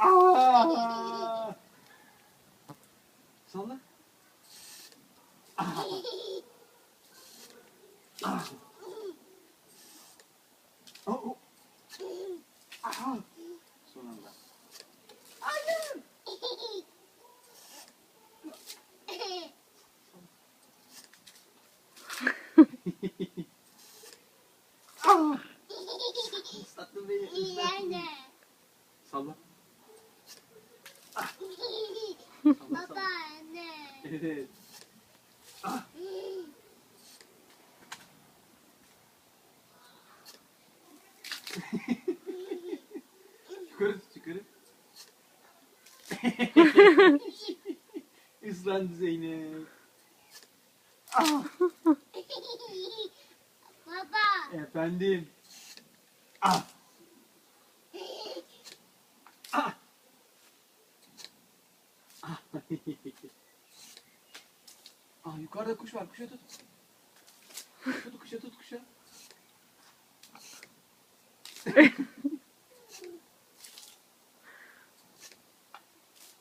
Aa! Salla. Ah. Ah. Oh. Ah. Son anda. Hayır. Ah. Islattın beni. Islattın. Salla. Ah. Salla, salla. Evet. Ah. Yukarı tut, yukarı. Islandı Zeynep. Ah. Baba. Efendim. Ah. Ah. Ah. Ah, yukarıda kuş var. Kuşa tut. Tut kuşa, tut kuşa.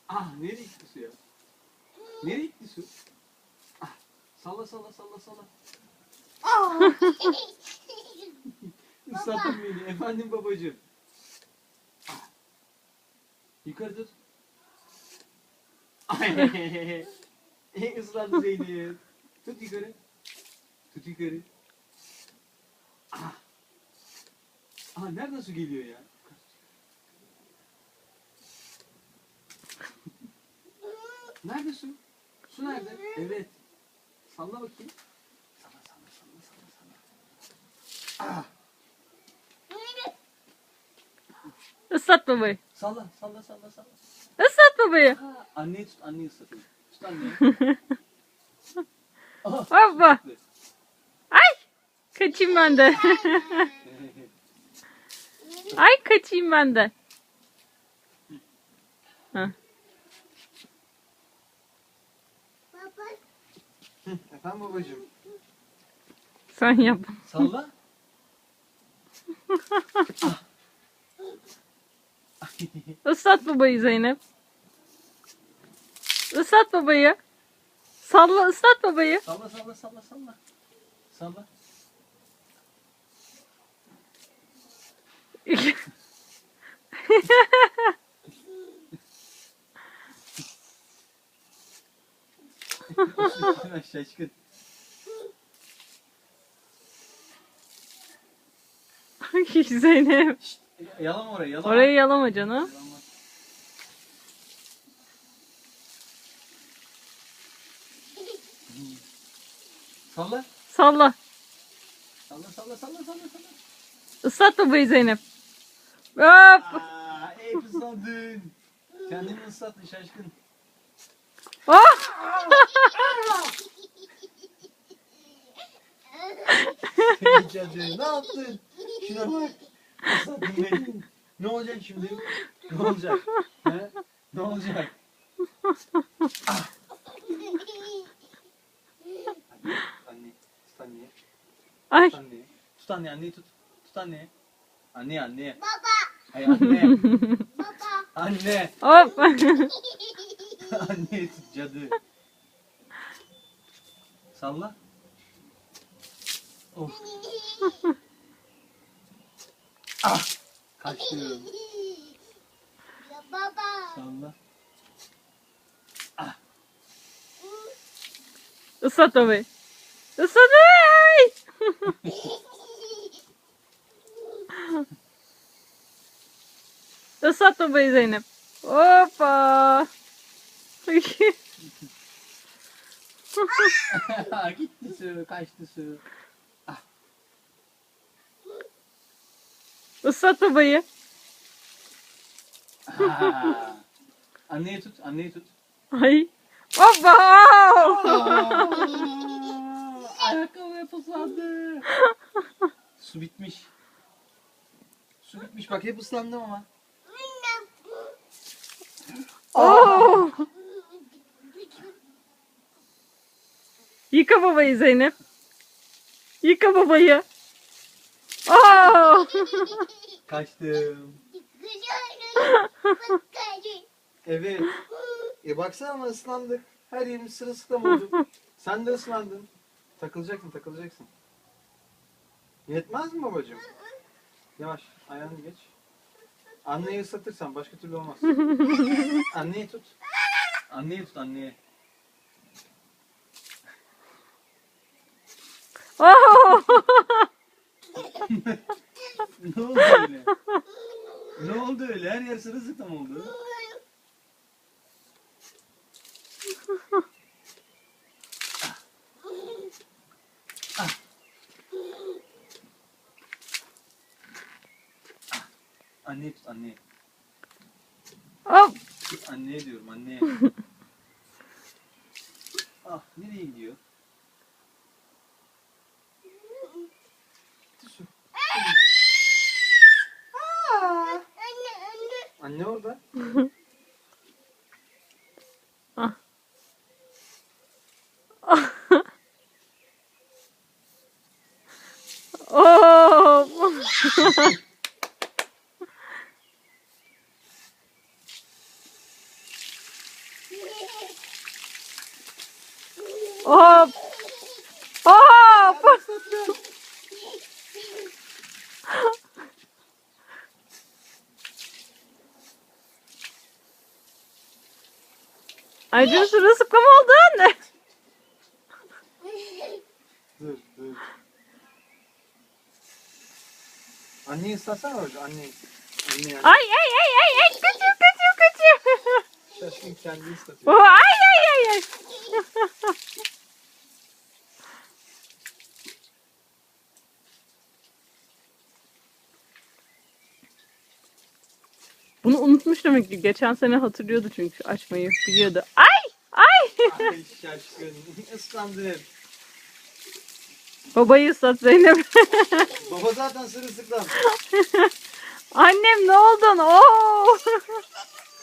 Ah, nereye gitti su ya? Nereye gitti su? Ah, salla salla salla salla. Ah! Islattın beni. Efendim babacığım. Ah. Yukarı tut. Ay. Islandı Zeynep. Tut yukarı. Tut yukarı. Ah. Ah, nereden su geliyor ya? Nerede su? Su nerede? Evet. Salla bakayım. Salla salla salla salla salla. Ah. Islat babayı. Salla salla salla salla. Islat babayı. Ah. Anneyi tut, anneyi ıslatayım. Tut anneyi. Ah. Hoppa. Ay. Kaçayım ben de. Ay kaçayım ben de. Heh. Baba. Efendim babacığım. Sen yap. Salla. Islat babayı Zeynep. Islat babayı. Salla ıslat babayı. Salla salla salla salla. Salla. Şaşkın. Zeynep. Şşt, yalama orayı, yalama. Orayı yalama canım. Yalama. Salla. Salla. Salla salla salla salla salla. Islat babayı Zeynep. Hop. Aa, hep ısladın. Kendini ıslattın şaşkın. Oh. Seni cadı, ne yaptın? Şuna bak. Islattın beni. Ne olacak şimdi? Ne olacak? He? Ne olacak? Ah. Anne, tut anneyi. Ay. Tut anneyi. Tut anneyi, anneyi tut. Tut anneyi. Anne, anne. Baba. Hay anne. Baba. Anne. Hop. Anneyi tut cadı. Salla. Of. Ah. Kaçtım. Ya baba. Salla. Islat babayı. Islat babayı. Islat babayı Zeynep. Hoppa. Gitti su, kaçtı su. Islat babayı. Ah. Anneyi tut, anneyi tut. Ay. Hoppa. Ayakkabıya ıslandı. Su bitmiş. Su bitmiş. Bak hep ıslandım ama. Oh. Yıka babayı Zeynep. Yıka babayı. Oh. Kaçtım. Güzel. Evet. Baksana ama ıslandık. Her yerimiz sırılsıklam oldu. Sen de ıslandın. Takılacaksın, takılacaksın. Yetmez mi babacığım? Yavaş, ayağını geç. Anneyi ıslatırsan başka türlü olmaz. Anneyi tut. Anneyi tut, anneyi. Oh! Ne oldu öyle? Ne oldu öyle? Her yer sırılsıklam oldu. Anneyi tut, anneyi. Hop! Tut, anneye diyorum, anneye. Ah, nereye gidiyor? Su. Anne orada. Hop! Hop! Hop! Aydın sırılsıklam oldu anne. Dur, dur. Anneyi ıslatsana orada, anneyi. Anne yani. Ay ay ay ay ay kaçıyor kaçıyor kaçıyor. Şaşkın kendi Oh, ıslatıyor. ay ay ay ay. Bunu unutmuş demek ki. Geçen sene hatırlıyordu çünkü açmayı biliyordu. Ay ay. Ay şaşkın. Islandın. Babayı ıslat Zeynep. Baba zaten sırılsıklam. Annem ne oldun? Oo.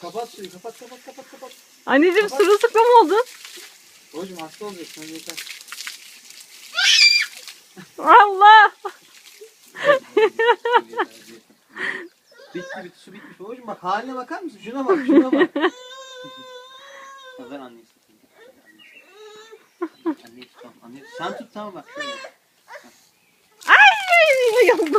Kapat suyu, kapat, kapat, kapat, kapat. Anneciğim sırılsıklam oldun. Hocam hasta olacaksın, hadi yeter. Allah. Bitti, bitti, su bitmiş. Hocam bak haline bakar mısın? Şuna bak, şuna bak. Ya ben anneyi tutayım. Anneyi tut, tamam. Anneyi tut. Sen tut, tamam bak. Şöyle. Ay ay ay.